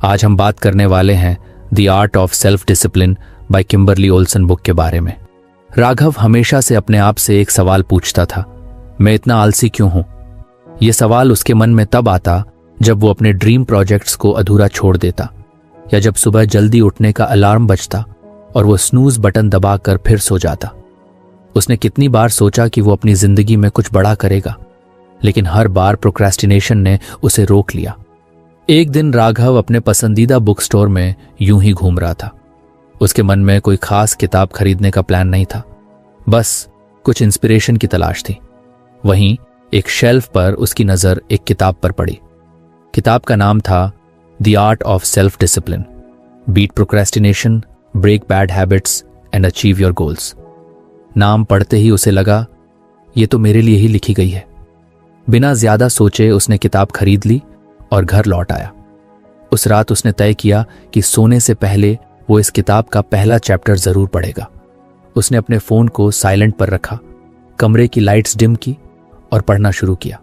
आज हम बात करने वाले हैं the art of self discipline by Kimberly Olson book के बारे में। राघव हमेशा से अपने आप से एक सवाल पूछता था, मैं इतना आलसी क्यों हूं? यह सवाल उसके मन में तब आता जब वो अपने ड्रीम प्रोजेक्ट्स को अधूरा छोड़ देता, या जब सुबह जल्दी उठने का अलार्म बजता और वो स्नूज बटन दबाकर फिर सो जाता। उसने कितनी बार सोचा कि वो अपनी जिंदगी में कुछ बड़ा करेगा, लेकिन हर बार प्रोक्रेस्टिनेशन ने उसे रोक लिया। एक दिन राघव अपने पसंदीदा बुक स्टोर में यूं ही घूम रहा था। उसके मन में कोई खास किताब खरीदने का प्लान नहीं था, बस कुछ इंस्पिरेशन की तलाश थी। वहीं एक शेल्फ पर उसकी नजर एक किताब पर पड़ी। किताब का नाम था the art of self discipline, beat procrastination, break bad habits and achieve your goals. नाम पढ़ते ही उसे लगा, ये तो मेरे लिए ही लिखी गई है। बिना ज्यादा सोचे उसने किताब खरीद ली और घर लौट आया। उस रात उसने तय किया कि सोने से पहले वो इस किताब का पहला चैप्टर जरूर पढ़ेगा। उसने अपने फोन को साइलेंट पर रखा, कमरे की लाइट्स डिम की और पढ़ना शुरू किया।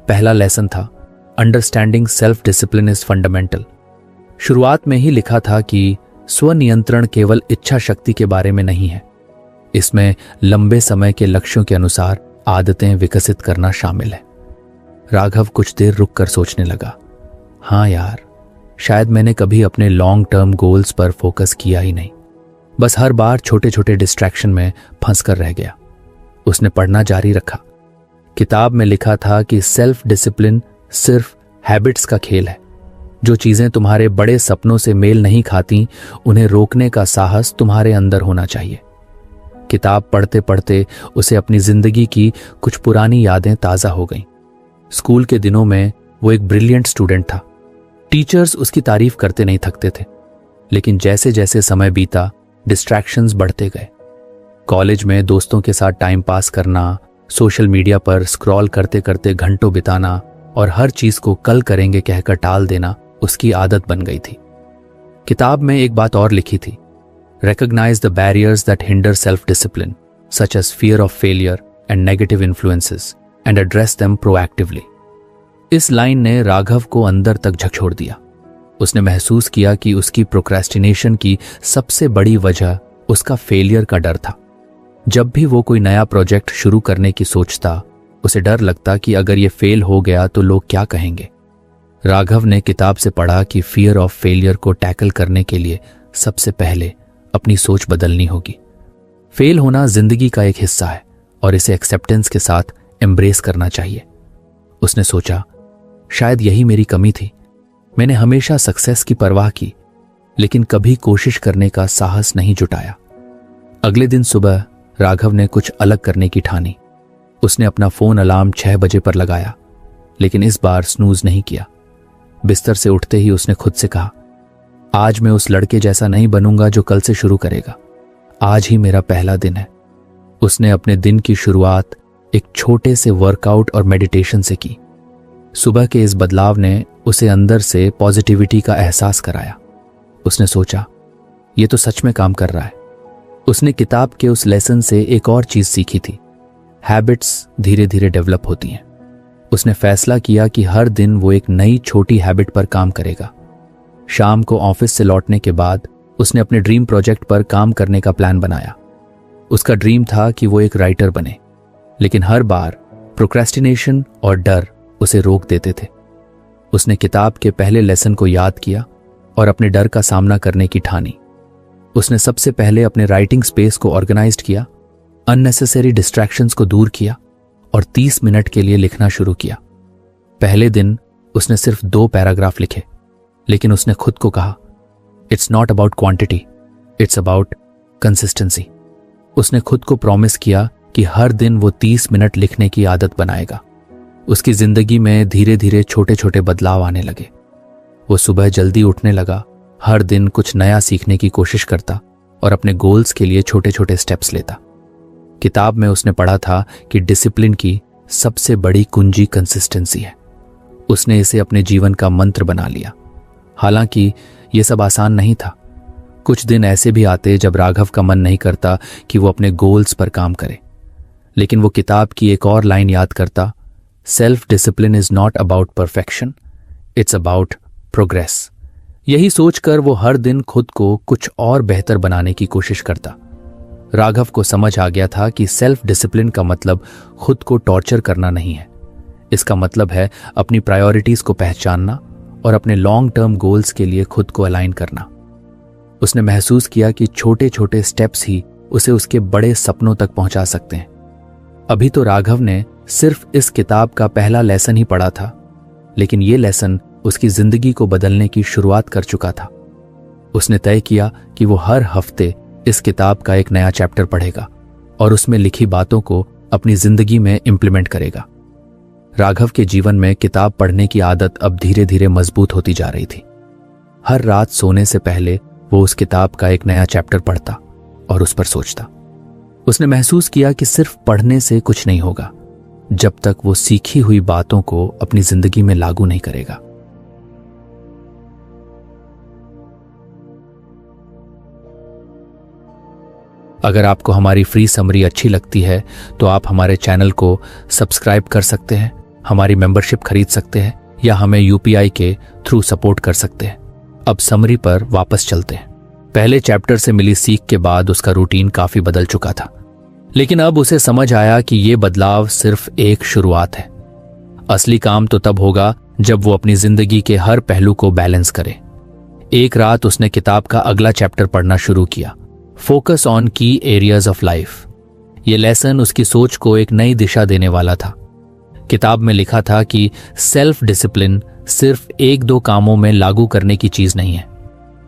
पहला लेसन था understanding self discipline is fundamental. शुरुआत में ही लिखा था कि स्वनियंत्रण केवल इच्छा शक्ति के बारे में नहीं है, इसमें लंबे समय के लक्ष्यों के अनुसार आदतें विकसित करना शामिल है। राघव कुछ देर रुककर सोचने लगा, हाँ यार, शायद मैंने कभी अपने लॉन्ग टर्म गोल्स पर फोकस किया ही नहीं, बस हर बार छोटे छोटे डिस्ट्रैक्शन में फंसकर रह गया। उसने पढ़ना जारी रखा। किताब में लिखा था कि सेल्फ डिसिप्लिन सिर्फ हैबिट्स का खेल है। जो चीजें तुम्हारे बड़े सपनों से मेल नहीं खाती, उन्हें रोकने का साहस तुम्हारे अंदर होना चाहिए। किताब पढ़ते पढ़ते उसे अपनी जिंदगी की कुछ पुरानी यादें ताजा हो गईं। स्कूल के दिनों में वो एक ब्रिलियंट स्टूडेंट था। टीचर्स उसकी तारीफ करते नहीं थकते थे, लेकिन जैसे जैसे समय बीता डिस्ट्रैक्शंस बढ़ते गए। कॉलेज में दोस्तों के साथ टाइम पास करना, सोशल मीडिया पर स्क्रॉल करते करते घंटों बिताना और हर चीज को कल करेंगे कहकर टाल देना उसकी आदत बन गई थी। किताब में एक बात और लिखी थी, recognize the barriers that hinder self-discipline, such as fear of failure and negative influences, and address them proactively. इस लाइन ने राघव को अंदर तक झकझोर दिया। उसने महसूस किया कि उसकी प्रोक्रेस्टिनेशन की सबसे बड़ी वजह उसका फेलियर का डर था। जब भी वो कोई नया प्रोजेक्ट शुरू करने की सोचता, उसे डर लगता कि अगर ये फेल हो गया तो लोग क्या कहेंगे। राघव ने किताब से पढ़ा कि फियर ऑफ फेलियर को टैकल करने के लिए सबसे पहले अपनी सोच बदलनी होगी। फेल होना जिंदगी का एक हिस्सा है और इसे एक्सेप्टेंस के साथ एम्ब्रेस करना चाहिए। उसने सोचा, शायद यही मेरी कमी थी। मैंने हमेशा सक्सेस की परवाह की, लेकिन कभी कोशिश करने का साहस नहीं जुटाया। अगले दिन सुबह राघव ने कुछ अलग करने की ठानी। उसने अपना फोन अलार्म 6 बजे पर लगाया, लेकिन इस बार स्नूज नहीं किया। बिस्तर से उठते ही उसने खुद से कहा, आज मैं उस लड़के जैसा नहीं बनूंगा जो कल से शुरू करेगा। आज ही मेरा पहला दिन है। उसने अपने दिन की शुरुआत एक छोटे से वर्कआउट और मेडिटेशन से की। सुबह के इस बदलाव ने उसे अंदर से पॉजिटिविटी का एहसास कराया। उसने सोचा, ये तो सच में काम कर रहा है। उसने किताब के उस लेसन से एक और चीज सीखी थी, हैबिट्स धीरे धीरे डेवलप होती हैं। उसने फैसला किया कि हर दिन वो एक नई छोटी हैबिट पर काम करेगा। शाम को ऑफिस से लौटने के बाद उसने अपने ड्रीम प्रोजेक्ट पर काम करने का प्लान बनाया। उसका ड्रीम था कि वो एक राइटर बने, लेकिन हर बार प्रोक्रेस्टिनेशन और डर उसे रोक देते थे। उसने किताब के पहले लेसन को याद किया और अपने डर का सामना करने की ठानी। उसने सबसे पहले अपने राइटिंग स्पेस को ऑर्गेनाइज्ड किया, अननेसेसरी डिस्ट्रैक्शंस को दूर किया और 30 मिनट के लिए लिखना शुरू किया। पहले दिन उसने सिर्फ 2 पैराग्राफ लिखे, लेकिन उसने खुद को कहा, it's not about quantity, it's about consistency. उसने खुद को प्रॉमिस किया कि हर दिन वो 30 मिनट लिखने की आदत बनाएगा। उसकी जिंदगी में धीरे धीरे छोटे छोटे बदलाव आने लगे। वो सुबह जल्दी उठने लगा, हर दिन कुछ नया सीखने की कोशिश करता और अपने गोल्स के लिए छोटे छोटे स्टेप्स लेता। किताब में उसने पढ़ा था कि डिसिप्लिन की सबसे बड़ी कुंजी कंसिस्टेंसी है। उसने इसे अपने जीवन का मंत्र बना लिया। हालांकि यह सब आसान नहीं था। कुछ दिन ऐसे भी आते जब राघव का मन नहीं करता कि वो अपने गोल्स पर काम करे, लेकिन वो किताब की एक और लाइन याद करता, self discipline is not about perfection, it's about progress. यही सोचकर वो हर दिन खुद को कुछ और बेहतर बनाने की कोशिश करता। राघव को समझ आ गया था कि सेल्फ डिसिप्लिन का मतलब खुद को टॉर्चर करना नहीं है। इसका मतलब है अपनी प्रायोरिटीज को पहचानना और अपने लॉन्ग टर्म गोल्स के लिए खुद को अलाइन करना। उसने महसूस किया कि छोटे छोटे स्टेप्स ही उसे उसके बड़े सपनों तक पहुंचा सकते हैं। अभी तो राघव ने सिर्फ इस किताब का पहला लेसन ही पढ़ा था, लेकिन ये लेसन उसकी जिंदगी को बदलने की शुरुआत कर चुका था। उसने तय किया कि वो हर हफ्ते इस किताब का एक नया चैप्टर पढ़ेगा और उसमें लिखी बातों को अपनी जिंदगी में इंप्लीमेंट करेगा। राघव के जीवन में किताब पढ़ने की आदत अब धीरे धीरे मजबूत होती जा रही थी। हर रात सोने से पहले वो उस किताब का एक नया चैप्टर पढ़ता और उस पर सोचता। उसने महसूस किया कि सिर्फ पढ़ने से कुछ नहीं होगा जब तक वो सीखी हुई बातों को अपनी जिंदगी में लागू नहीं करेगा। अगर आपको हमारी फ्री समरी अच्छी लगती है तो आप हमारे चैनल को सब्सक्राइब कर सकते हैं, हमारी मेंबरशिप खरीद सकते हैं या हमें यूपीआई के थ्रू सपोर्ट कर सकते हैं। अब समरी पर वापस चलते हैं। पहले चैप्टर से मिली सीख के बाद उसका रूटीन काफी बदल चुका था, लेकिन अब उसे समझ आया कि ये बदलाव सिर्फ एक शुरुआत है। असली काम तो तब होगा जब वो अपनी जिंदगी के हर पहलू को बैलेंस करे। एक रात उसने किताब का अगला चैप्टर पढ़ना शुरू किया, फोकस ऑन की एरियाज ऑफ लाइफ। ये लेसन उसकी सोच को एक नई दिशा देने वाला था। किताब में लिखा था कि सेल्फ डिसिप्लिन सिर्फ एक दो कामों में लागू करने की चीज नहीं है,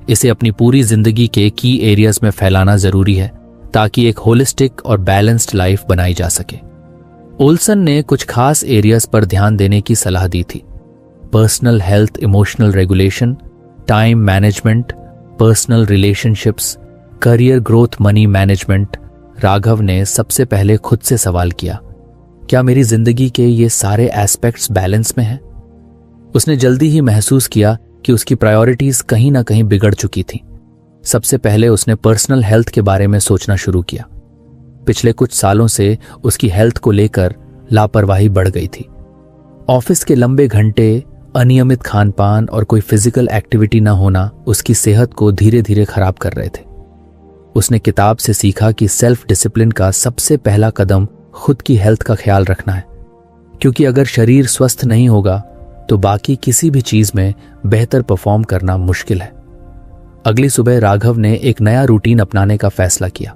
इसे अपनी पूरी जिंदगी के की एरियाज में फैलाना जरूरी है ताकि एक होलिस्टिक और बैलेंस्ड लाइफ बनाई जा सके। ओल्सन ने कुछ खास एरियाज पर ध्यान देने की सलाह दी थी। Personal health, emotional regulation, time management, personal relationships, career growth, money management. Raghav ने सबसे पहले खुद से सवाल किया, क्या मेरी जिंदगी के ये सारे एस्पेक्ट्स बैलेंस में हैं? उसने जल्दी ही महसूस किया कि उसकी प्रायोरिटीज कहीं ना कहीं बिगड़ चुकी थी। सबसे पहले उसने पर्सनल हेल्थ के बारे में सोचना शुरू किया। पिछले कुछ सालों से उसकी हेल्थ को लेकर लापरवाही बढ़ गई थी। ऑफिस के लंबे घंटे, अनियमित खानपान और कोई फिजिकल एक्टिविटी न होना उसकी सेहत को धीरे धीरे खराब कर रहे थे। उसने किताब से सीखा कि सेल्फ डिसिप्लिन का सबसे पहला कदम खुद की हेल्थ का ख्याल रखना है, क्योंकि अगर शरीर स्वस्थ नहीं होगा तो बाकी किसी भी चीज में बेहतर परफॉर्म करना मुश्किल है। अगली सुबह राघव ने एक नया रूटीन अपनाने का फैसला किया।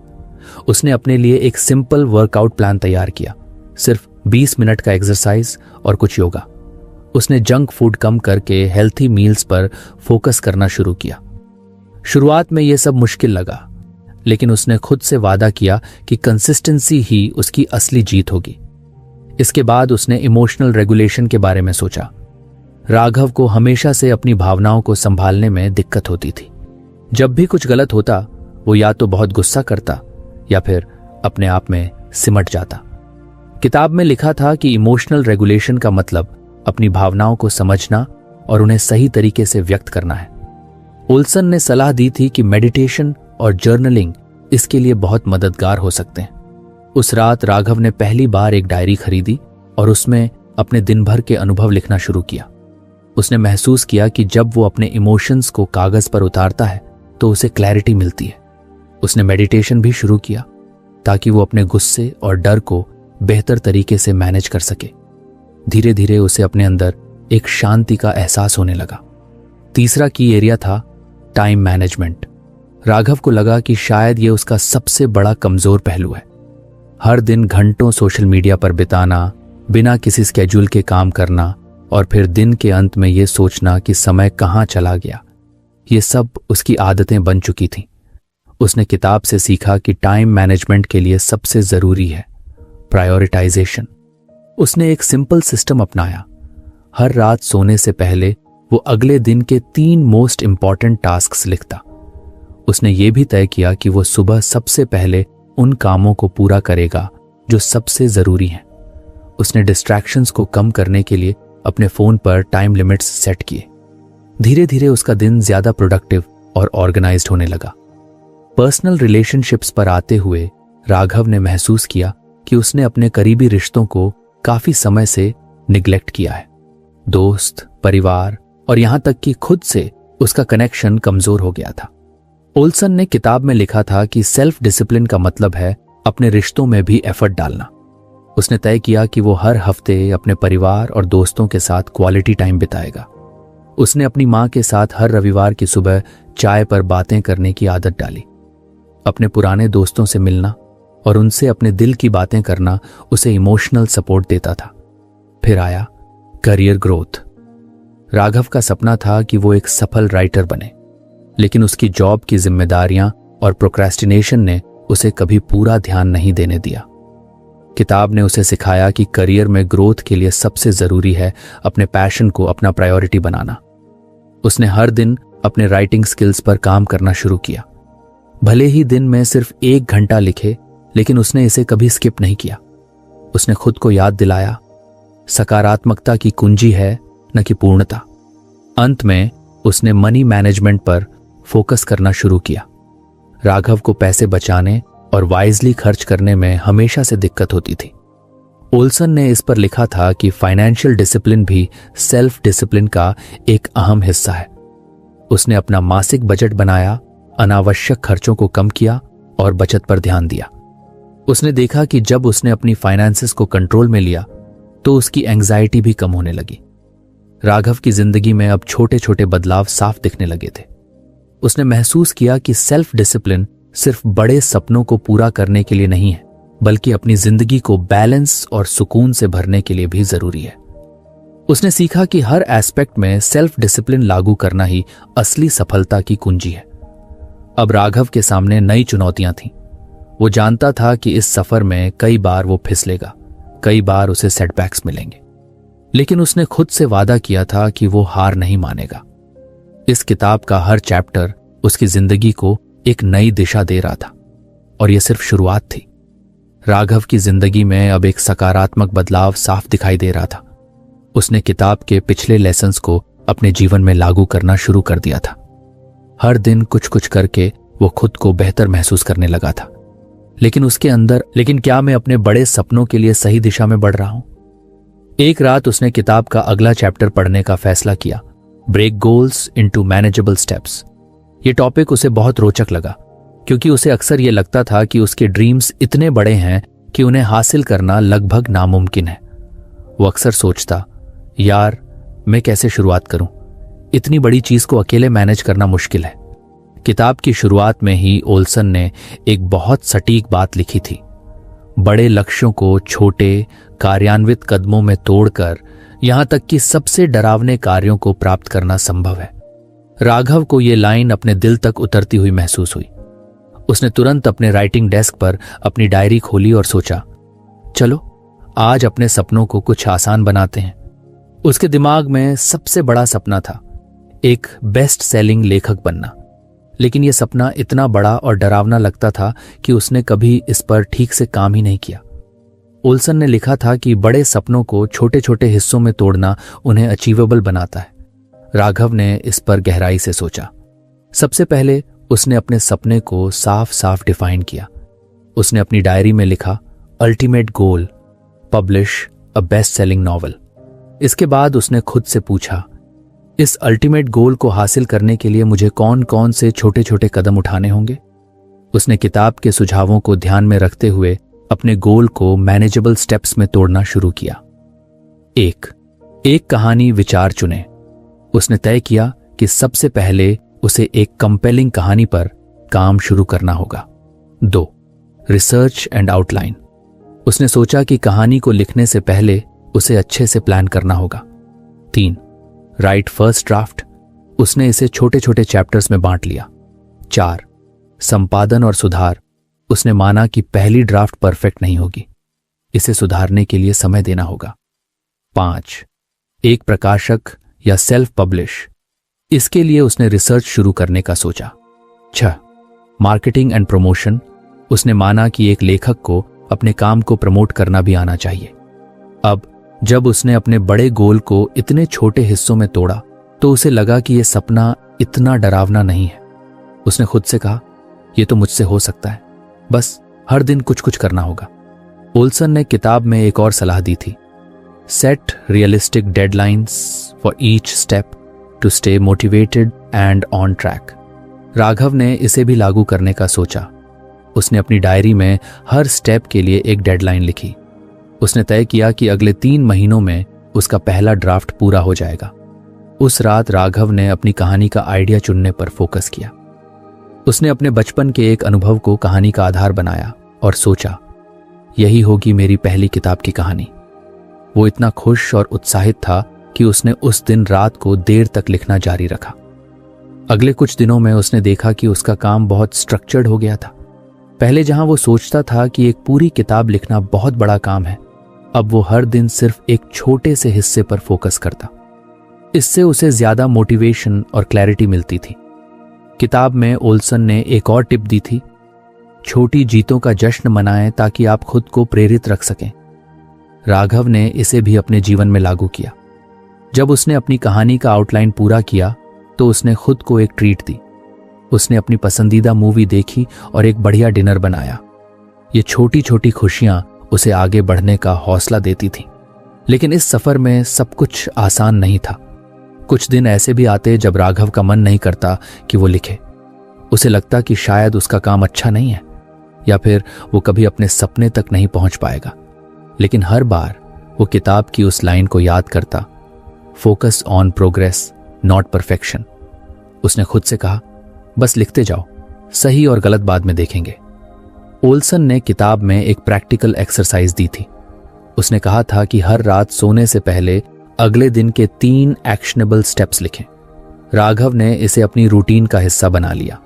उसने अपने लिए एक सिंपल वर्कआउट प्लान तैयार किया, सिर्फ 20 मिनट का एक्सरसाइज और कुछ योगा। उसने जंक फूड कम करके हेल्थी मील्स पर फोकस करना शुरू किया। शुरुआत में यह सब मुश्किल लगा, लेकिन उसने खुद से वादा किया कि कंसिस्टेंसी ही उसकी असली जीत होगी। इसके बाद उसने इमोशनल रेगुलेशन के बारे में सोचा। राघव को हमेशा से अपनी भावनाओं को संभालने में दिक्कत होती थी। जब भी कुछ गलत होता, वो या तो बहुत गुस्सा करता या फिर अपने आप में सिमट जाता। किताब में लिखा था कि इमोशनल रेगुलेशन का मतलब अपनी भावनाओं को समझना और उन्हें सही तरीके से व्यक्त करना है। ओल्सन ने सलाह दी थी कि मेडिटेशन और जर्नलिंग इसके लिए बहुत मददगार हो सकते हैं। उस रात राघव ने पहली बार एक डायरी खरीदी और उसमें अपने दिन भर के अनुभव लिखना शुरू किया। उसने महसूस किया कि जब वो अपने इमोशंस को कागज पर उतारता है तो उसे क्लैरिटी मिलती है। उसने मेडिटेशन भी शुरू किया ताकि वो अपने गुस्से और डर को बेहतर तरीके से मैनेज कर सके। धीरे धीरे उसे अपने अंदर एक शांति का एहसास होने लगा। तीसरा की एरिया था टाइम मैनेजमेंट। राघव को लगा कि शायद ये उसका सबसे बड़ा कमजोर पहलू है। हर दिन घंटों सोशल मीडिया पर बिताना, बिना किसी स्केड्यूल के काम करना और फिर दिन के अंत में ये सोचना कि समय कहाँ चला गया, ये सब उसकी आदतें बन चुकी थीं। उसने किताब से सीखा कि टाइम मैनेजमेंट के लिए सबसे जरूरी है प्रायोरिटाइजेशन। उसने एक सिंपल सिस्टम अपनाया। हर रात सोने से पहले वो अगले दिन के 3 मोस्ट इंपॉर्टेंट टास्क्स लिखता। उसने ये भी तय किया कि वो सुबह सबसे पहले उन कामों को पूरा करेगा जो सबसे जरूरी हैं। उसने डिस्ट्रैक्शंस को कम करने के लिए अपने फोन पर टाइम लिमिट्स सेट किए। धीरे धीरे उसका दिन ज्यादा प्रोडक्टिव और ऑर्गेनाइज्ड होने लगा। पर्सनल रिलेशनशिप्स पर आते हुए राघव ने महसूस किया कि उसने अपने करीबी रिश्तों को काफी समय से निग्लेक्ट किया है। दोस्त, परिवार और यहां तक कि खुद से उसका कनेक्शन कमजोर हो गया था। ओल्सन ने किताब में लिखा था कि सेल्फ डिसिप्लिन का मतलब है अपने रिश्तों में भी एफर्ट डालना। उसने तय किया कि वो हर हफ्ते अपने परिवार और दोस्तों के साथ क्वालिटी टाइम बिताएगा। उसने अपनी मां के साथ हर रविवार की सुबह चाय पर बातें करने की आदत डाली। अपने पुराने दोस्तों से मिलना और उनसे अपने दिल की बातें करना उसे इमोशनल सपोर्ट देता था। फिर आया करियर ग्रोथ। राघव का सपना था कि वो एक सफल राइटर बने, लेकिन उसकी जॉब की जिम्मेदारियां और प्रोक्रेस्टिनेशन ने उसे कभी पूरा ध्यान नहीं देने दिया। किताब ने उसे सिखाया कि करियर में ग्रोथ के लिए सबसे जरूरी है अपने पैशन को अपना प्रायोरिटी बनाना। उसने हर दिन अपने राइटिंग स्किल्स पर काम करना शुरू किया। भले ही दिन में सिर्फ 1 घंटा लिखे, लेकिन उसने इसे कभी स्किप नहीं किया। उसने खुद को याद दिलाया, सकारात्मकता की कुंजी है न कि पूर्णता। अंत में उसने मनी मैनेजमेंट पर फोकस करना शुरू किया। राघव को पैसे बचाने और वाइजली खर्च करने में हमेशा से दिक्कत होती थी। ओल्सन ने इस पर लिखा था कि फाइनेंशियल डिसिप्लिन भी सेल्फ डिसिप्लिन का एक अहम हिस्सा है। उसने अपना मासिक बजट बनाया, अनावश्यक खर्चों को कम किया और बचत पर ध्यान दिया। उसने देखा कि जब उसने अपनी फाइनेंसेस को कंट्रोल में लिया तो उसकी एंग्जाइटी भी कम होने लगी। राघव की जिंदगी में अब छोटे छोटे बदलाव साफ दिखने लगे थे। उसने महसूस किया कि सेल्फ डिसिप्लिन सिर्फ बड़े सपनों को पूरा करने के लिए नहीं है, बल्कि अपनी जिंदगी को बैलेंस और सुकून से भरने के लिए भी जरूरी है। उसने सीखा कि हर एस्पेक्ट में सेल्फ डिसिप्लिन लागू करना ही असली सफलता की कुंजी है। अब राघव के सामने नई चुनौतियां थीं। वो जानता था कि इस सफर में कई बार वो फिसलेगा, कई बार उसे सेटबैक्स मिलेंगे, लेकिन उसने खुद से वादा किया था कि वो हार नहीं मानेगा। इस किताब का हर चैप्टर उसकी जिंदगी को एक नई दिशा दे रहा था, और यह सिर्फ शुरुआत थी। राघव की जिंदगी में अब एक सकारात्मक बदलाव साफ दिखाई दे रहा था। उसने किताब के पिछले लेसन्स को अपने जीवन में लागू करना शुरू कर दिया था। हर दिन कुछ कुछ करके वो खुद को बेहतर महसूस करने लगा था। लेकिन क्या मैं अपने बड़े सपनों के लिए सही दिशा में बढ़ रहा हूं? एक रात उसने किताब का अगला चैप्टर पढ़ने का फैसला किया, break goals into manageable steps. ये टॉपिक उसे बहुत रोचक लगा, क्योंकि उसे अक्सर यह लगता था कि उसके ड्रीम्स इतने बड़े हैं कि उन्हें हासिल करना लगभग नामुमकिन है। वो अक्सर सोचता, यार मैं कैसे शुरुआत करूं? इतनी बड़ी चीज को अकेले मैनेज करना मुश्किल है। किताब की शुरुआत में ही ओल्सन ने एक बहुत सटीक बात लिखी थी, बड़े लक्ष्यों को छोटे कार्यान्वित कदमों में तोड़कर यहां तक कि सबसे डरावने कार्यों को प्राप्त करना संभव है। राघव को यह लाइन अपने दिल तक उतरती हुई महसूस हुई। उसने तुरंत अपने राइटिंग डेस्क पर अपनी डायरी खोली और सोचा, चलो आज अपने सपनों को कुछ आसान बनाते हैं। उसके दिमाग में सबसे बड़ा सपना था एक बेस्ट सेलिंग लेखक बनना, लेकिन यह सपना इतना बड़ा और डरावना लगता था कि उसने कभी इस पर ठीक से काम ही नहीं किया। ओल्सन ने लिखा था कि बड़े सपनों को छोटे छोटे हिस्सों में तोड़ना उन्हें अचीवेबल बनाता है। राघव ने इस पर गहराई से सोचा। सबसे पहले उसने अपने सपने को साफ साफ डिफाइन किया। उसने अपनी डायरी में लिखा, ultimate goal, publish a best selling novel. इसके बाद उसने खुद से पूछा, इस अल्टीमेट गोल को हासिल करने के लिए मुझे कौन कौन से छोटे छोटे कदम उठाने होंगे? उसने किताब के सुझावों को ध्यान में रखते हुए अपने गोल को मैनेजेबल स्टेप्स में तोड़ना शुरू किया। एक कहानी विचार चुने। उसने तय किया कि सबसे पहले उसे एक कंपेलिंग कहानी पर काम शुरू करना होगा। 2. Research and outline. उसने सोचा कि कहानी को लिखने से पहले उसे अच्छे से प्लान करना होगा। 3. Right first draft. उसने इसे छोटे छोटे चैप्टर्स में बांट लिया। 4. संपादन और सुधार। उसने माना कि पहली ड्राफ्ट परफेक्ट नहीं होगी, इसे सुधारने के लिए समय देना होगा। 5. एक प्रकाशक या सेल्फ पब्लिश। इसके लिए उसने रिसर्च शुरू करने का सोचा। 6. Marketing and promotion. उसने माना कि एक लेखक को अपने काम को प्रमोट करना भी आना चाहिए। अब जब उसने अपने बड़े गोल को इतने छोटे हिस्सों में तोड़ा तो उसे लगा कि यह सपना इतना डरावना नहीं है। उसने खुद से कहा, यह तो मुझसे हो सकता है, बस हर दिन कुछ कुछ करना होगा। ओल्सन ने किताब में एक और सलाह दी थी, set realistic deadlines for each step to stay motivated and on track. Raghav ने इसे भी लागू करने का सोचा। उसने अपनी डायरी में हर स्टेप के लिए एक डेडलाइन लिखी। उसने तय किया कि अगले 3 महीनों में उसका पहला ड्राफ्ट पूरा हो जाएगा। उस रात राघव ने अपनी कहानी का आइडिया चुनने पर फोकस किया। उसने अपने बचपन के एक अनुभव को कहानी का आधार बनाया और सोचा, यही होगी मेरी पहली किताब की कहानी। वो इतना खुश और उत्साहित था कि उसने उस दिन रात को देर तक लिखना जारी रखा। अगले कुछ दिनों में उसने देखा कि उसका काम बहुत स्ट्रक्चर्ड हो गया था। पहले जहां वो सोचता था कि एक पूरी किताब लिखना बहुत बड़ा काम है, अब वो हर दिन सिर्फ एक छोटे से हिस्से पर फोकस करता। इससे उसे ज्यादा मोटिवेशन और क्लैरिटी मिलती थी। किताब में ओल्सन ने एक और टिप दी थी, छोटी जीतों का जश्न मनाएं ताकि आप खुद को प्रेरित रख सकें। राघव ने इसे भी अपने जीवन में लागू किया। जब उसने अपनी कहानी का आउटलाइन पूरा किया तो उसने खुद को एक ट्रीट दी। उसने अपनी पसंदीदा मूवी देखी और एक बढ़िया डिनर बनाया। ये छोटी छोटी खुशियां उसे आगे बढ़ने का हौसला देती थीं। लेकिन इस सफर में सब कुछ आसान नहीं था। कुछ दिन ऐसे भी आते जब राघव का मन नहीं करता कि वो लिखे। उसे लगता कि शायद उसका काम अच्छा नहीं है या फिर वो कभी अपने सपने तक नहीं पहुंच पाएगा। लेकिन हर बार वो किताब की उस लाइन को याद करता, focus on progress not perfection. उसने खुद से कहा, बस लिखते जाओ, सही और गलत बाद में देखेंगे। ओल्सन ने किताब में एक प्रैक्टिकल एक्सरसाइज दी थी। उसने कहा था कि हर रात सोने से पहले अगले दिन के 3 एक्शनेबल स्टेप्स लिखें। राघव ने इसे अपनी रूटीन का हिस्सा बना लिया।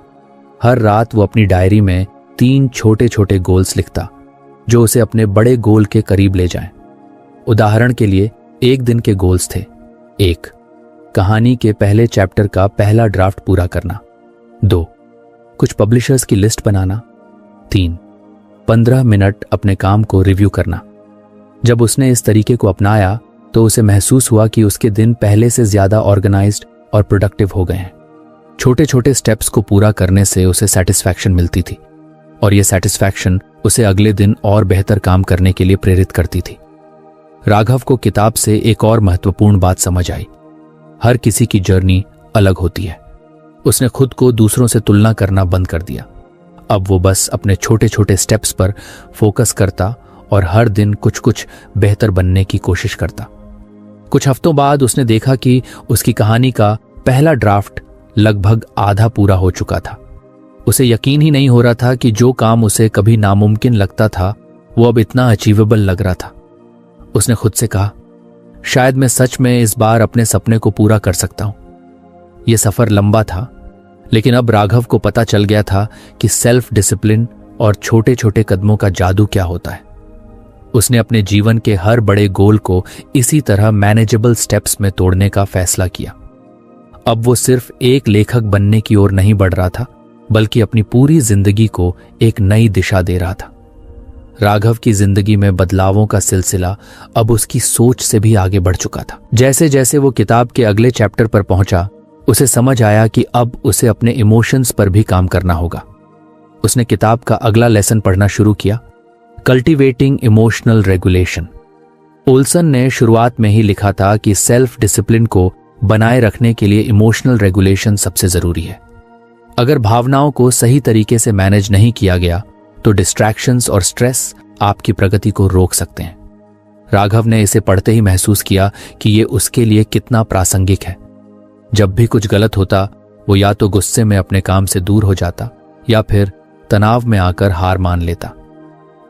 हर रात वो अपनी डायरी में 3 छोटे छोटे गोल्स लिखता जो उसे अपने बड़े गोल के करीब ले जाएं। उदाहरण के लिए एक दिन के गोल्स थे, 1 कहानी के पहले चैप्टर का पहला ड्राफ्ट पूरा करना, 2 कुछ पब्लिशर्स की लिस्ट बनाना, 3 15 मिनट अपने काम को रिव्यू करना। जब उसने इस तरीके को अपनाया तो उसे महसूस हुआ कि उसके दिन पहले से ज्यादा ऑर्गेनाइज्ड और प्रोडक्टिव हो गए हैं। छोटे छोटे स्टेप्स को पूरा करने से उसे सेटिस्फैक्शन मिलती थी और यह सेटिस्फैक्शन उसे अगले दिन और बेहतर काम करने के लिए प्रेरित करती थी। राघव को किताब से एक और महत्वपूर्ण बात समझ आई, हर किसी की जर्नी अलग होती है। उसने खुद को दूसरों से तुलना करना बंद कर दिया। अब वो बस अपने छोटे छोटे स्टेप्स पर फोकस करता और हर दिन कुछ कुछ बेहतर बनने की कोशिश करता। कुछ हफ्तों बाद उसने देखा कि उसकी कहानी का पहला ड्राफ्ट लगभग आधा पूरा हो चुका था। उसे यकीन ही नहीं हो रहा था कि जो काम उसे कभी नामुमकिन लगता था वो अब इतना अचीवेबल लग रहा था। उसने खुद से कहा, शायद मैं सच में इस बार अपने सपने को पूरा कर सकता हूं। यह सफर लंबा था, लेकिन अब राघव को पता चल गया था कि सेल्फ डिसिप्लिन और छोटे छोटे कदमों का जादू क्या होता है। उसने अपने जीवन के हर बड़े गोल को इसी तरह मैनेजेबल स्टेप्स में तोड़ने का फैसला किया। अब वो सिर्फ एक लेखक बनने की ओर नहीं बढ़ रहा था, बल्कि अपनी पूरी जिंदगी को एक नई दिशा दे रहा था। राघव की जिंदगी में बदलावों का सिलसिला अब उसकी सोच से भी आगे बढ़ चुका था। जैसे जैसे वो किताब के अगले चैप्टर पर पहुंचा, उसे समझ आया कि अब उसे अपने इमोशंस पर भी काम करना होगा। उसने किताब का अगला लेसन पढ़ना शुरू किया, कल्टीवेटिंग इमोशनल रेगुलेशन। ओल्सन ने शुरुआत में ही लिखा था कि सेल्फ डिसिप्लिन को बनाए रखने के लिए इमोशनल रेगुलेशन सबसे जरूरी है। अगर भावनाओं को सही तरीके से मैनेज नहीं किया गया तो डिस्ट्रैक्शंस और स्ट्रेस आपकी प्रगति को रोक सकते हैं। राघव ने इसे पढ़ते ही महसूस किया कि यह उसके लिए कितना प्रासंगिक है। जब भी कुछ गलत होता, वो या तो गुस्से में अपने काम से दूर हो जाता या फिर तनाव में आकर हार मान लेता।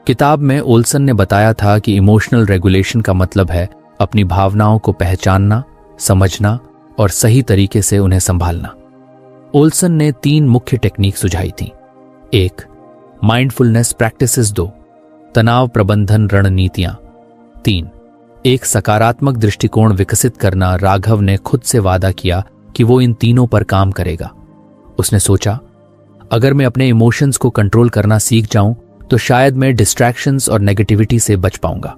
किताब में ओल्सन ने बताया था कि इमोशनल रेगुलेशन का मतलब है अपनी भावनाओं को पहचानना, समझना और सही तरीके से उन्हें संभालना। ओल्सन ने 3 मुख्य टेक्निक सुझाई थी। 1 माइंडफुलनेस प्रैक्टिसेस, 2 तनाव प्रबंधन रणनीतियां, 3 एक सकारात्मक दृष्टिकोण विकसित करना। राघव ने खुद से वादा किया कि वो इन तीनों पर काम करेगा। उसने सोचा, अगर मैं अपने इमोशंस को कंट्रोल करना सीख जाऊं तो शायद मैं डिस्ट्रैक्शंस और नेगेटिविटी से बच पाऊंगा।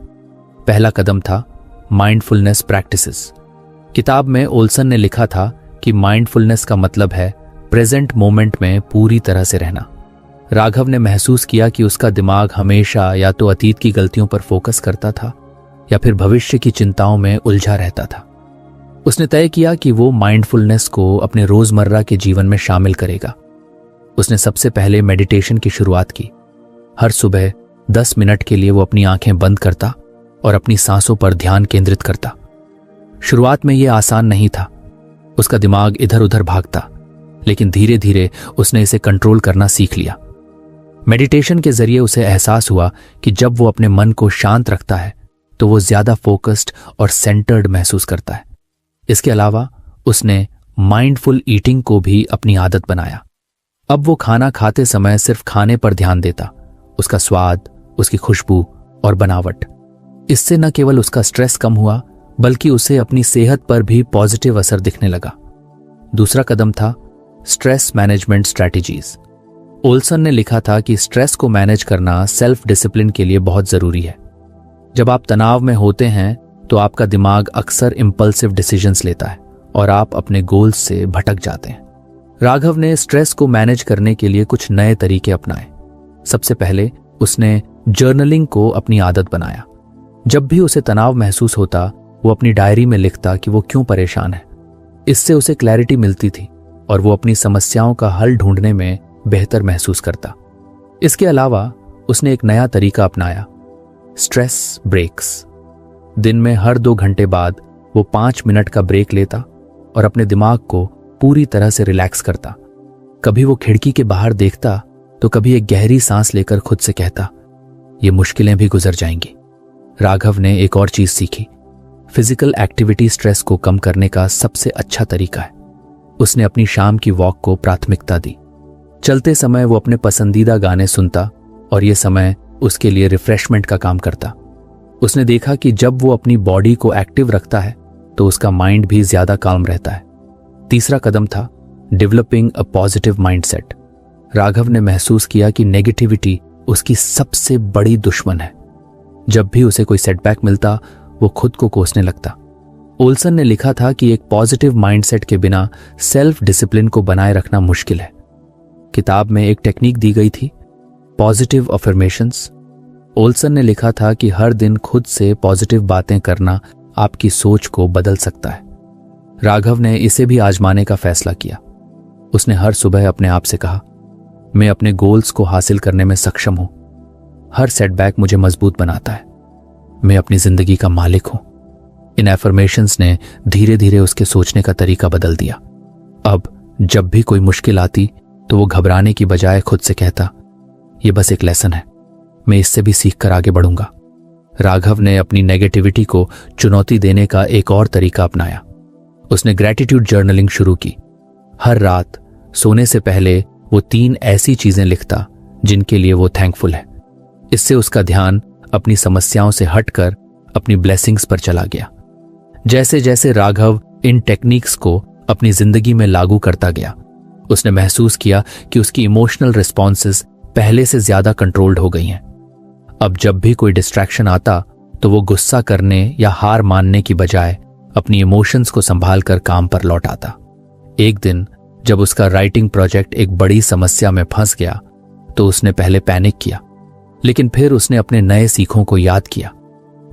पहला कदम था माइंडफुलनेस प्रैक्टिसेस। किताब में ओल्सन ने लिखा था कि माइंडफुलनेस का मतलब है प्रेजेंट मोमेंट में पूरी तरह से रहना। राघव ने महसूस किया कि उसका दिमाग हमेशा या तो अतीत की गलतियों पर फोकस करता था या फिर भविष्य की चिंताओं में उलझा रहता था। उसने तय किया कि वो माइंडफुलनेस को अपने रोजमर्रा के जीवन में शामिल करेगा। उसने सबसे पहले मेडिटेशन की शुरुआत की। हर सुबह 10 मिनट के लिए वो अपनी आंखें बंद करता और अपनी सांसों पर ध्यान केंद्रित करता। शुरुआत में यह आसान नहीं था, उसका दिमाग इधर उधर भागता, लेकिन धीरे धीरे उसने इसे कंट्रोल करना सीख लिया। मेडिटेशन के जरिए उसे एहसास हुआ कि जब वो अपने मन को शांत रखता है तो वो ज्यादा फोकस्ड और सेंटर्ड महसूस करता है। इसके अलावा उसने माइंडफुल ईटिंग को भी अपनी आदत बनाया। अब वो खाना खाते समय सिर्फ खाने पर ध्यान देता, उसका स्वाद, उसकी खुशबू और बनावट। इससे न केवल उसका स्ट्रेस कम हुआ, बल्कि उसे अपनी सेहत पर भी पॉजिटिव असर दिखने लगा। दूसरा कदम था स्ट्रेस मैनेजमेंट स्ट्रैटेजीज। ओल्सन ने लिखा था कि स्ट्रेस को मैनेज करना सेल्फ डिसिप्लिन के लिए बहुत जरूरी है। जब आप तनाव में होते हैं तो आपका दिमाग अक्सर इंपल्सिव डिसीजंस लेता है और आप अपने गोल्स से भटक जाते हैं। राघव ने स्ट्रेस को मैनेज करने के लिए कुछ नए तरीके अपनाए। सबसे पहले उसने जर्नलिंग को अपनी आदत बनाया। जब भी उसे तनाव महसूस होता, वो अपनी डायरी में लिखता कि वो क्यों परेशान है। इससे उसे क्लैरिटी मिलती थी और वो अपनी समस्याओं का हल ढूंढने में बेहतर महसूस करता। इसके अलावा उसने एक नया तरीका अपनाया, स्ट्रेस ब्रेक्स। दिन में हर 2 घंटे बाद वो 5 मिनट का ब्रेक लेता और अपने दिमाग को पूरी तरह से रिलैक्स करता। कभी वो खिड़की के बाहर देखता तो कभी एक गहरी सांस लेकर खुद से कहता, ये मुश्किलें भी गुजर जाएंगी। राघव ने एक और चीज सीखी, फिजिकल एक्टिविटी स्ट्रेस को कम करने का सबसे अच्छा तरीका है। उसने अपनी शाम की वॉक को प्राथमिकता दी। चलते समय वो अपने पसंदीदा गाने सुनता और ये समय उसके लिए रिफ्रेशमेंट का काम करता। उसने देखा कि जब वो अपनी बॉडी को एक्टिव रखता है तो उसका माइंड भी ज्यादा काम रहता है। तीसरा कदम था developing a positive mindset. Raghav ने महसूस किया कि नेगेटिविटी उसकी सबसे बड़ी दुश्मन है। जब भी उसे कोई सेटबैक मिलता, वो खुद को कोसने लगता। ओल्सन ने लिखा था कि एक पॉजिटिव माइंडसेट के बिना सेल्फ डिसिप्लिन को बनाए रखना मुश्किल है। किताब में एक टेक्निक दी गई थी, पॉजिटिव अफर्मेशंस। ओल्सन ने लिखा था कि हर दिन खुद से पॉजिटिव बातें करना आपकी सोच को बदल सकता है। राघव ने इसे भी आजमाने का फैसला किया। उसने हर सुबह अपने आप से कहा, मैं अपने गोल्स को हासिल करने में सक्षम हूं। हर सेटबैक मुझे मजबूत बनाता है। मैं अपनी जिंदगी का मालिक हूं। इन एफर्मेशंस ने धीरे धीरे उसके सोचने का तरीका बदल दिया। अब जब भी कोई मुश्किल आती तो वो घबराने की बजाय खुद से कहता, यह बस एक लेसन है, मैं इससे भी सीख कर आगे बढ़ूंगा। राघव ने अपनी नेगेटिविटी को चुनौती देने का एक और तरीका अपनाया। उसने ग्रैटिट्यूड जर्नलिंग शुरू की। हर रात सोने से पहले वो 3 ऐसी चीजें लिखता जिनके लिए वो थैंकफुल है। इससे उसका ध्यान अपनी समस्याओं से हटकर अपनी ब्लेसिंग्स पर चला गया। जैसे जैसे राघव इन टेक्निक्स को अपनी जिंदगी में लागू करता गया, उसने महसूस किया कि उसकी इमोशनल रिस्पॉन्सेस पहले से ज्यादा कंट्रोल्ड हो गई हैं। अब जब भी कोई डिस्ट्रैक्शन आता तो वो गुस्सा करने या हार मानने की बजाय अपनी इमोशंस को संभाल कर काम पर लौट आता। एक दिन जब उसका राइटिंग प्रोजेक्ट एक बड़ी समस्या में फंस गया तो उसने पहले पैनिक किया, लेकिन फिर उसने अपने नए सीखों को याद किया।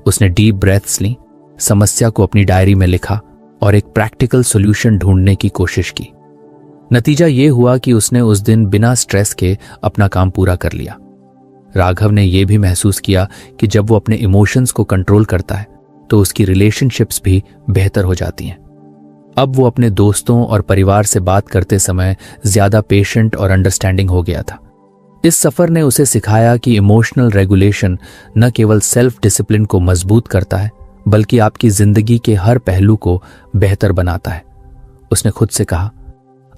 उसने डीप ब्रेथ्स ली, समस्या को अपनी डायरी में लिखा और एक प्रैक्टिकल सॉल्यूशन ढूंढने की कोशिश की। नतीजा ये हुआ कि उसने उस दिन बिना स्ट्रेस के अपना काम पूरा कर लिया। राघव ने यह भी महसूस किया कि जब वो अपने इमोशंस को कंट्रोल करता है तो उसकी रिलेशनशिप्स भी बेहतर हो जाती हैं। अब वो अपने दोस्तों और परिवार से बात करते समय ज्यादा पेशेंट और अंडरस्टैंडिंग हो गया था। इस सफर ने उसे सिखाया कि इमोशनल रेगुलेशन न केवल सेल्फ डिसिप्लिन को मजबूत करता है, बल्कि आपकी जिंदगी के हर पहलू को बेहतर बनाता है। उसने खुद से कहा,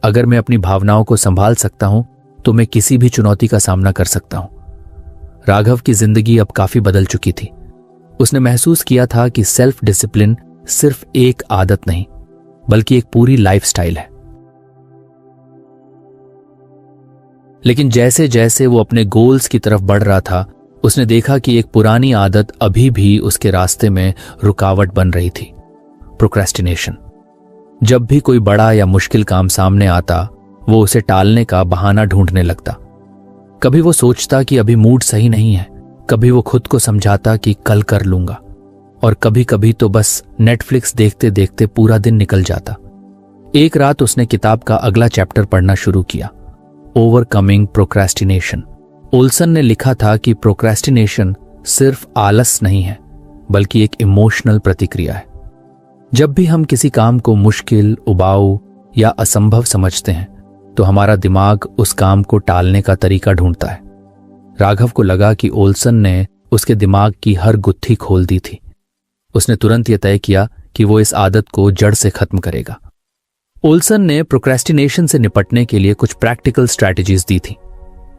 अगर मैं अपनी भावनाओं को संभाल सकता हूं तो मैं किसी भी चुनौती का सामना कर सकता हूं। राघव की जिंदगी अब काफी बदल चुकी थी। उसने महसूस किया था कि सेल्फ डिसिप्लिन सिर्फ एक आदत नहीं, बल्कि एक पूरी लाइफस्टाइल है। लेकिन जैसे जैसे वो अपने गोल्स की तरफ बढ़ रहा था, उसने देखा कि एक पुरानी आदत अभी भी उसके रास्ते में रुकावट बन रही थी, प्रोक्रेस्टिनेशन। जब भी कोई बड़ा या मुश्किल काम सामने आता, वो उसे टालने का बहाना ढूंढने लगता। कभी वो सोचता कि अभी मूड सही नहीं है, कभी वो खुद को समझाता कि कल कर लूंगा। और कभी कभी तो बस नेटफ्लिक्स देखते देखते पूरा दिन निकल जाता। एक रात उसने किताब का अगला चैप्टर पढ़ना शुरू किया, ओवरकमिंग प्रोक्रेस्टिनेशन। ओल्सन ने लिखा था कि प्रोक्रेस्टिनेशन सिर्फ आलस नहीं है, बल्कि एक इमोशनल प्रतिक्रिया है। जब भी हम किसी काम को मुश्किल, उबाऊ या असंभव समझते हैं तो हमारा दिमाग उस काम को टालने का तरीका ढूंढता है। राघव को लगा कि ओल्सन ने उसके दिमाग की हर गुत्थी खोल दी थी। उसने तुरंत यह तय किया कि वो इस आदत को जड़ से खत्म करेगा। ओल्सन ने प्रोक्रेस्टिनेशन से निपटने के लिए कुछ प्रैक्टिकल स्ट्रैटेजीज दी थी।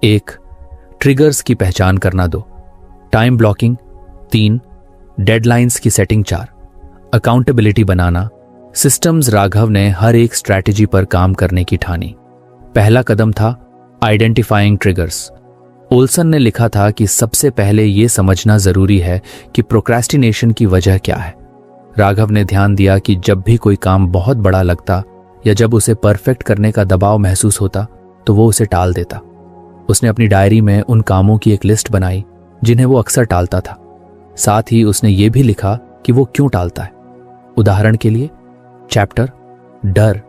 1. ट्रिगर्स की पहचान करना। 2. Time blocking. 3. डेडलाइंस की सेटिंग। 4. अकाउंटेबिलिटी बनाना। सिस्टम्स। राघव ने हर एक स्ट्रैटेजी पर काम करने की ठानी। पहला कदम था आइडेंटिफाइंग ट्रिगर्स। ओल्सन ने लिखा था कि सबसे पहले यह समझना जरूरी है कि प्रोक्रेस्टिनेशन की वजह क्या है। राघव ने ध्यान दिया कि जब भी कोई काम बहुत बड़ा लगता या जब उसे परफेक्ट करने का दबाव महसूस होता तो वो उसे टाल देता। उसने अपनी डायरी में उन कामों की एक लिस्ट बनाई जिन्हें वो अक्सर टालता था। साथ ही उसने ये भी लिखा कि वो क्यों टालता है। उदाहरण के लिए चैप्टर डर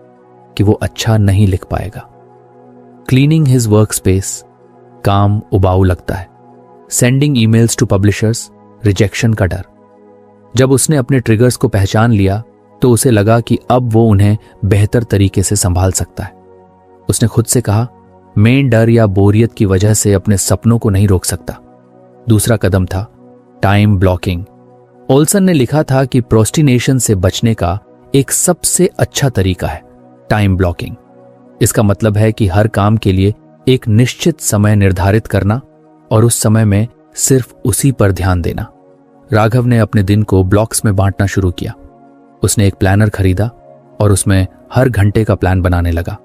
कि वो अच्छा नहीं लिख पाएगा। क्लीनिंग हिज वर्क स्पेस, काम उबाऊ लगता है। Sending emails to publishers, rejection का डर। जब उसने अपने ट्रिगर्स को पहचान लिया तो उसे लगा कि अब वो उन्हें बेहतर तरीके से संभाल सकता है। उसने खुद से कहा, मैं डर या बोरियत की वजह से अपने सपनों को नहीं रोक सकता। दूसरा कदम था टाइम ब्लॉकिंग। ओल्सन ने लिखा था कि प्रोक्रेस्टिनेशन से बचने का एक सबसे अच्छा तरीका है टाइम ब्लॉकिंग। इसका मतलब है कि हर काम के लिए एक निश्चित समय निर्धारित करना और उस समय में सिर्फ उसी पर ध्यान देना। राघव ने अपने दिन को ब्लॉक्स में बांटना शुरू किया। उसने एक प्लानर खरीदा और उसमें हर घंटे का प्लान बनाने लगा।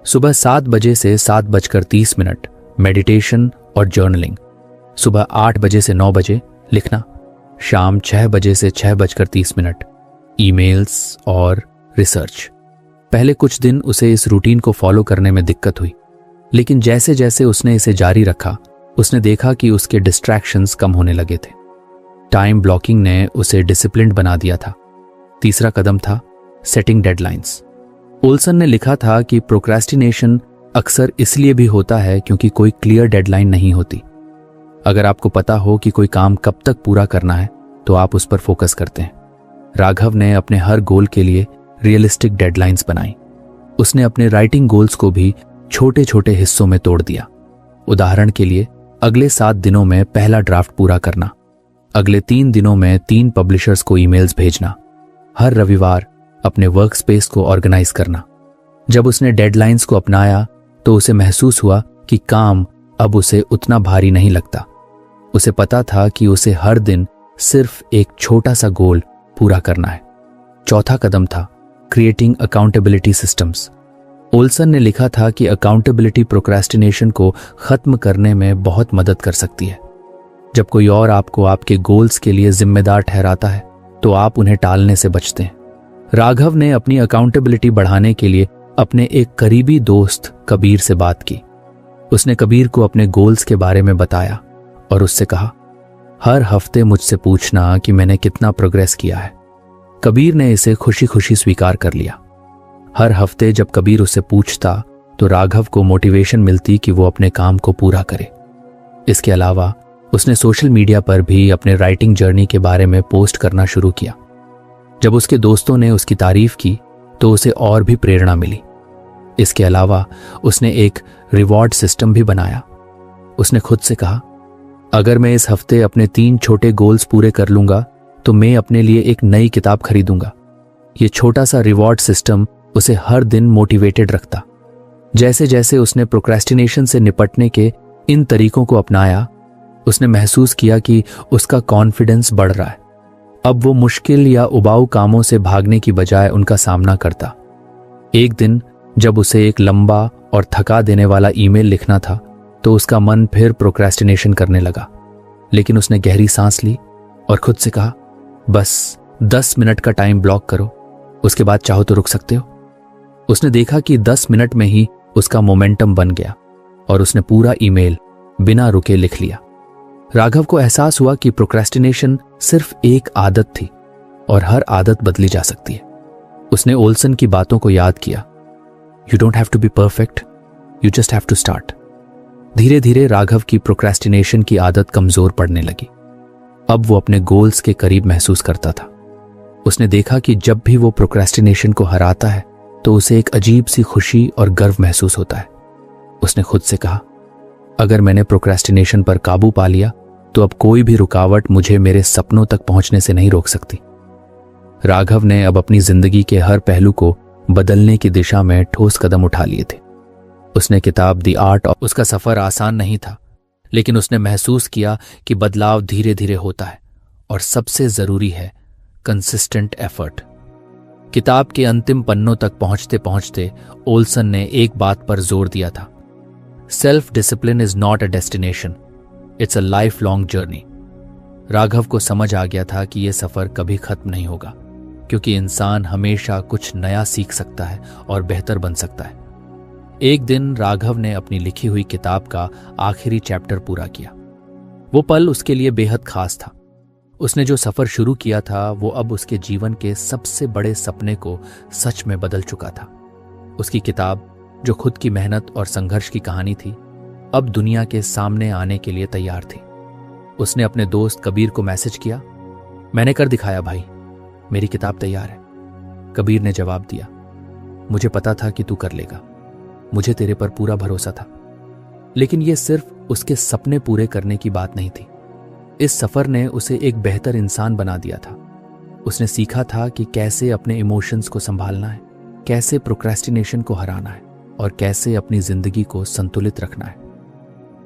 सुबह 7 बजे से 7:30 मेडिटेशन और जर्नलिंग। सुबह 8 बजे से 9 बजे लिखना। शाम 6 बजे से 6:30 ईमेल्स और रिसर्च। पहले कुछ दिन उसे इस रूटीन को फॉलो करने में दिक्कत हुई, लेकिन जैसे जैसे उसने इसे जारी रखा उसने देखा कि उसके डिस्ट्रैक्शंस कम होने लगे थे। टाइम ब्लॉकिंग ने उसे डिसिप्लिन्ड बना दिया था। तीसरा कदम था सेटिंग डेडलाइंस। ओल्सन ने लिखा था कि प्रोक्रेस्टिनेशन अक्सर इसलिए भी होता है क्योंकि कोई क्लियर डेडलाइन नहीं होती। अगर आपको पता हो कि कोई काम कब तक पूरा करना है तो आप उस पर फोकस करते हैं। राघव ने अपने हर गोल के लिए रियलिस्टिक डेडलाइंस बनाई। उसने अपने राइटिंग गोल्स को भी छोटे छोटे हिस्सों में तोड़ दिया। उदाहरण के लिए अगले 7 दिनों में पहला ड्राफ्ट पूरा करना, अगले 3 दिनों में 3 पब्लिशर्स को ईमेल्स भेजना, हर रविवार अपने वर्क स्पेस को ऑर्गेनाइज करना। जब उसने डेडलाइंस को अपनाया तो उसे महसूस हुआ कि काम अब उसे उतना भारी नहीं लगता। उसे पता था कि उसे हर दिन सिर्फ एक छोटा सा गोल पूरा करना है। चौथा कदम था क्रिएटिंग अकाउंटेबिलिटी सिस्टम्स। ओल्सन ने लिखा था कि अकाउंटेबिलिटी प्रोक्रेस्टिनेशन को खत्म करने में बहुत मदद कर सकती है। जब कोई और आपको आपके गोल्स के लिए जिम्मेदार ठहराता है तो आप उन्हें टालने से बचते हैं। राघव ने अपनी अकाउंटेबिलिटी बढ़ाने के लिए अपने एक करीबी दोस्त कबीर से बात की। उसने कबीर को अपने गोल्स के बारे में बताया और उससे कहा, हर हफ्ते मुझसे पूछना कि मैंने कितना प्रोग्रेस किया है। कबीर ने इसे खुशी खुशी स्वीकार कर लिया। हर हफ्ते जब कबीर उससे पूछता तो राघव को मोटिवेशन मिलती कि वो अपने काम को पूरा करे। इसके अलावा उसने सोशल मीडिया पर भी अपने राइटिंग जर्नी के बारे में पोस्ट करना शुरू किया। जब उसके दोस्तों ने उसकी तारीफ की तो उसे और भी प्रेरणा मिली। इसके अलावा उसने एक रिवॉर्ड सिस्टम भी बनाया। उसने खुद से कहा, अगर मैं इस हफ्ते अपने 3 छोटे गोल्स पूरे कर लूंगा तो मैं अपने लिए एक नई किताब खरीदूंगा। ये छोटा सा रिवॉर्ड सिस्टम उसे हर दिन मोटिवेटेड रखता। जैसे जैसे उसने प्रोक्रेस्टिनेशन से निपटने के इन तरीकों को अपनाया उसने महसूस किया कि उसका कॉन्फिडेंस बढ़ रहा है। अब वो मुश्किल या उबाऊ कामों से भागने की बजाय उनका सामना करता। एक दिन जब उसे एक लंबा और थका देने वाला ईमेल लिखना था तो उसका मन फिर प्रोक्रेस्टिनेशन करने लगा, लेकिन उसने गहरी सांस ली और खुद से कहा, बस 10 मिनट का टाइम ब्लॉक करो, उसके बाद चाहो तो रुक सकते हो। उसने देखा कि 10 मिनट में ही उसका मोमेंटम बन गया और उसने पूरा ईमेल बिना रुके लिख लिया। राघव को एहसास हुआ कि प्रोक्रेस्टिनेशन सिर्फ एक आदत थी और हर आदत बदली जा सकती है। उसने ओल्सन की बातों को याद किया। You don't have to be perfect, you just have to start. धीरे धीरे राघव की प्रोक्रेस्टिनेशन की आदत कमजोर पड़ने लगी। अब वो अपने गोल्स के करीब महसूस करता था। उसने देखा कि जब भी वो प्रोक्रेस्टिनेशन को हराता है तो उसे एक अजीब सी खुशी और गर्व महसूस होता है। उसने खुद से कहा, अगर मैंने प्रोक्रेस्टिनेशन पर काबू पा लिया तो अब कोई भी रुकावट मुझे मेरे सपनों तक पहुंचने से नहीं रोक सकती। राघव ने अब अपनी जिंदगी के हर पहलू को बदलने की दिशा में ठोस कदम उठा लिए थे। उसने किताब द आर्ट ऑफ, उसका सफर आसान नहीं था, लेकिन उसने महसूस किया कि बदलाव धीरे धीरे होता है और सबसे जरूरी है कंसिस्टेंट एफर्ट। किताब के अंतिम पन्नों तक पहुंचते पहुंचते ओल्सन ने एक बात पर जोर दिया था, self discipline is not a destination, it's a life long journey. Raghav को समझ आ गया था कि यह सफर कभी खत्म नहीं होगा, क्योंकि इंसान हमेशा कुछ नया सीख सकता है और बेहतर बन सकता है। एक दिन राघव ने अपनी लिखी हुई किताब का आखिरी चैप्टर पूरा किया। वो पल उसके लिए बेहद खास था। उसने जो सफर शुरू किया था वो अब उसके जीवन के सबसे बड़े सपने को सच में बदल चुका था। उसकी किताब, जो खुद की मेहनत और संघर्ष की कहानी थी, अब दुनिया के सामने आने के लिए तैयार थी। उसने अपने दोस्त कबीर को मैसेज किया, मैंने कर दिखाया भाई, मेरी किताब तैयार है। कबीर ने जवाब दिया, मुझे पता था कि तू कर लेगा, मुझे तेरे पर पूरा भरोसा था। लेकिन यह सिर्फ उसके सपने पूरे करने की बात नहीं थी। इस सफर ने उसे एक बेहतर इंसान बना दिया था। उसने सीखा था कि कैसे अपने इमोशंस को संभालना है, कैसे प्रोक्रेस्टिनेशन को हराना है और कैसे अपनी जिंदगी को संतुलित रखना है।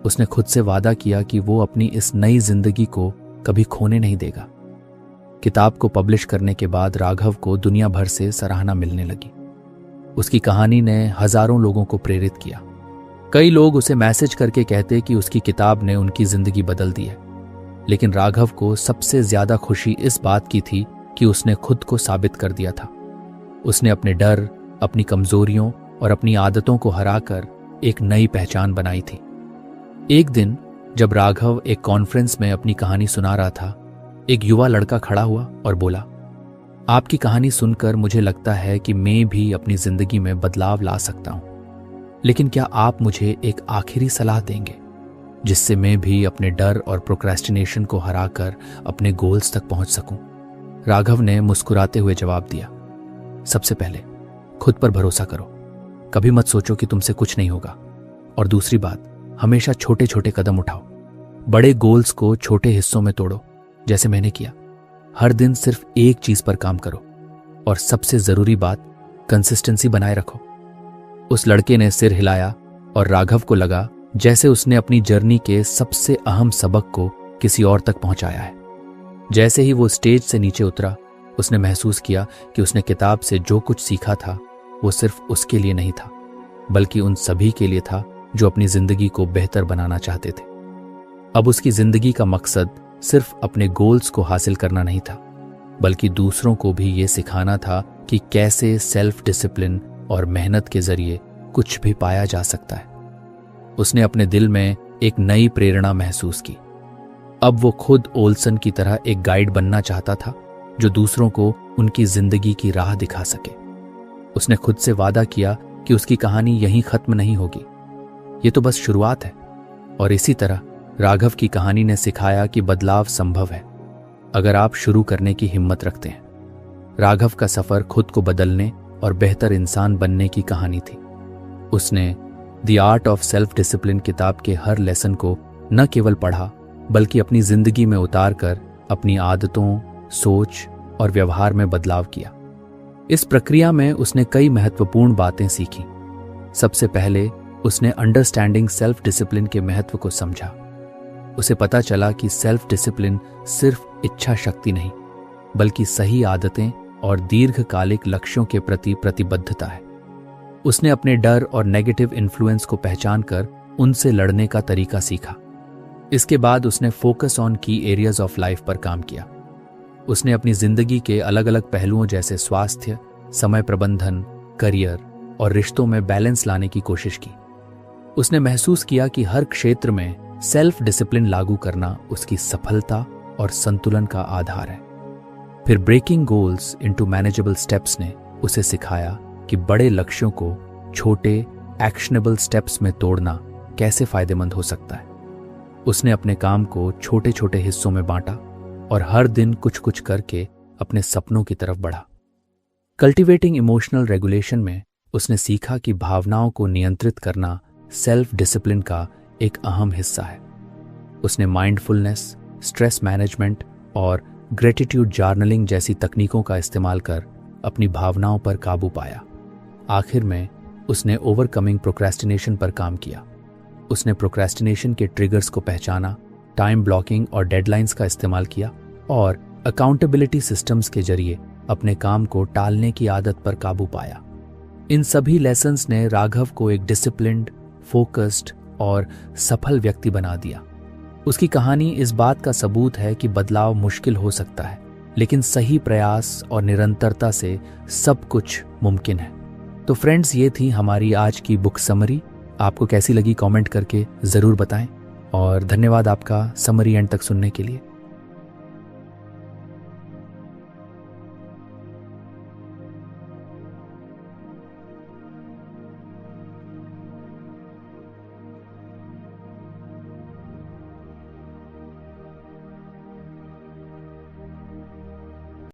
उसने खुद से वादा किया कि वो अपनी इस नई जिंदगी को कभी खोने नहीं देगा। किताब को पब्लिश करने के बाद राघव को दुनिया भर से सराहना मिलने लगी। उसकी कहानी ने हजारों लोगों को प्रेरित किया। कई लोग उसे मैसेज करके कहते कि उसकी किताब ने उनकी जिंदगी बदल दी है। लेकिन राघव को सबसे ज्यादा खुशी इस बात की थी कि उसने खुद को साबित कर दिया था। उसने अपने डर, अपनी कमजोरियों और अपनी आदतों को हराकर एक नई पहचान बनाई थी। एक दिन जब राघव एक कॉन्फ्रेंस में अपनी कहानी सुना रहा था, एक युवा लड़का खड़ा हुआ और बोला, आपकी कहानी सुनकर मुझे लगता है कि मैं भी अपनी जिंदगी में बदलाव ला सकता हूं, लेकिन क्या आप मुझे एक आखिरी सलाह देंगे जिससे मैं भी अपने डर और प्रोक्रेस्टिनेशन को हराकर अपने गोल्स तक पहुंच सकूं? राघव ने मुस्कुराते हुए जवाब दिया, सबसे पहले खुद पर भरोसा करो, कभी मत सोचो कि तुमसे कुछ नहीं होगा। और दूसरी बात, हमेशा छोटे छोटे कदम उठाओ, बड़े गोल्स को छोटे हिस्सों में तोड़ो, जैसे मैंने किया। हर दिन सिर्फ एक चीज पर काम करो और सबसे जरूरी बात, कंसिस्टेंसी बनाए रखो। उस लड़के ने सिर हिलाया और राघव को लगा जैसे उसने अपनी जर्नी के सबसे अहम सबक को किसी और तक पहुंचाया है। जैसे ही वो स्टेज से नीचे उतरा, उसने महसूस किया कि उसने किताब से जो कुछ सीखा था वो सिर्फ उसके लिए नहीं था, बल्कि उन सभी के लिए था जो अपनी जिंदगी को बेहतर बनाना चाहते थे। अब उसकी जिंदगी का मकसद सिर्फ अपने गोल्स को हासिल करना नहीं था, बल्कि दूसरों को भी ये सिखाना था कि कैसे सेल्फ डिसिप्लिन और मेहनत के जरिए कुछ भी पाया जा सकता है। उसने अपने दिल में एक नई प्रेरणा महसूस की। अब वो खुद ओल्सन की तरह एक गाइड बनना चाहता था जो दूसरों को उनकी जिंदगी की राह दिखा सके। उसने खुद से वादा किया कि उसकी कहानी यहीं खत्म नहीं होगी, ये तो बस शुरुआत है। और इसी तरह राघव की कहानी ने सिखाया कि बदलाव संभव है अगर आप शुरू करने की हिम्मत रखते हैं। राघव का सफर खुद को बदलने और बेहतर इंसान बनने की कहानी थी। उसने the art of self discipline किताब के हर लेसन को न केवल पढ़ा, बल्कि अपनी जिंदगी में उतार कर अपनी आदतों, सोच और व्यवहार में बदलाव किया। इस प्रक्रिया में उसने कई महत्वपूर्ण बातें सीखी। सबसे पहले उसने अंडरस्टैंडिंग सेल्फ डिसिप्लिन के महत्व को समझा। उसे पता चला कि सेल्फ डिसिप्लिन सिर्फ इच्छा शक्ति नहीं, बल्कि सही आदतें और दीर्घकालिक लक्ष्यों के प्रति प्रतिबद्धता है। उसने अपने डर और नेगेटिव इन्फ्लुएंस को पहचानकर उनसे लड़ने का तरीका सीखा। इसके बाद उसने फोकस ऑन की एरियाज ऑफ लाइफ पर काम किया। उसने अपनी जिंदगी के अलग अलग पहलुओं जैसे स्वास्थ्य, समय प्रबंधन, करियर और रिश्तों में बैलेंस लाने की कोशिश की। उसने महसूस किया कि हर क्षेत्र में सेल्फ डिसिप्लिन लागू करना उसकी सफलता और संतुलन का आधार है। फिर breaking goals into manageable steps ने उसे सिखाया कि बड़े लक्ष्यों को छोटे एक्शनेबल स्टेप्स में तोड़ना कैसे फायदेमंद हो सकता है। उसने अपने काम को छोटे छोटे हिस्सों में बांटा और हर दिन कुछ कुछ करके अपने सपनों की तरफ बढ़ा। कल्टीवेटिंग इमोशनल रेगुलेशन में उसने सीखा कि भावनाओं को नियंत्रित करना सेल्फ डिसिप्लिन का एक अहम हिस्सा है। उसने माइंडफुलनेस, स्ट्रेस मैनेजमेंट और ग्रेटिट्यूड जर्नलिंग जैसी तकनीकों का इस्तेमाल कर अपनी भावनाओं पर काबू पाया। आखिर में उसने ओवरकमिंग प्रोक्रेस्टिनेशन पर काम किया। उसने प्रोक्रेस्टिनेशन के ट्रिगर्स को पहचाना, टाइम ब्लॉकिंग और डेडलाइंस का इस्तेमाल किया और अकाउंटेबिलिटी सिस्टम्स के जरिए अपने काम को टालने की आदत पर काबू पाया। इन सभी लेसन्स ने राघव को एक डिसिप्लिन्ड, फोकस्ड और सफल व्यक्ति बना दिया। उसकी कहानी इस बात का सबूत है कि बदलाव मुश्किल हो सकता है, लेकिन सही प्रयास और निरंतरता से सब कुछ मुमकिन है। तो फ्रेंड्स, ये थी हमारी आज की बुक समरी। आपको कैसी लगी कमेंट करके ज़रूर बताएं और धन्यवाद आपका समरी एंड तक सुनने के लिए।